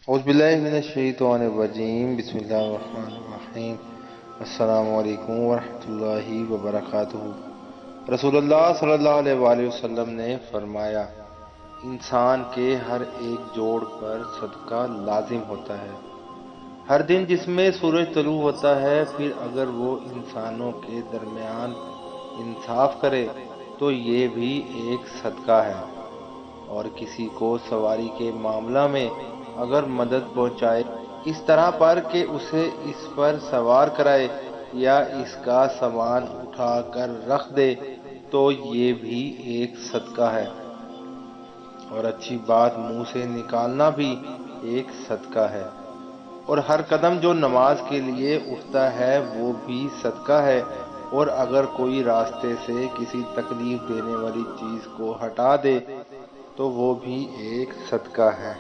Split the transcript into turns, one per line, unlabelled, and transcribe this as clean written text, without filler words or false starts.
औज़ुबिल्लाहिमिनश्शैतानिर्रजीम बिस्मिल्लाहिर्रहमानिर्रहीम अस्सलामु अलैकुम वरहमतुल्लाहि वबरकातुहू। रसूलुल्लाह सल्लल्लाहु अलैहि वसल्लम ने फरमाया, इंसान के हर एक जोड़ पर सदका लाजिम होता है हर दिन जिसमें सूरज तलू होता है। फिर अगर वो इंसानों के दरमियान इंसाफ करे तो ये भी एक सदका है। और किसी को सवारी के मामला में अगर मदद पहुंचाए इस तरह पर कि उसे इस पर सवार कराए या इसका सामान उठा कर रख दे तो ये भी एक सदका है। और अच्छी बात मुंह से निकालना भी एक सदका है। और हर कदम जो नमाज के लिए उठता है वो भी सदका है। और अगर कोई रास्ते से किसी तकलीफ देने वाली चीज को हटा दे तो वो भी एक सदका है।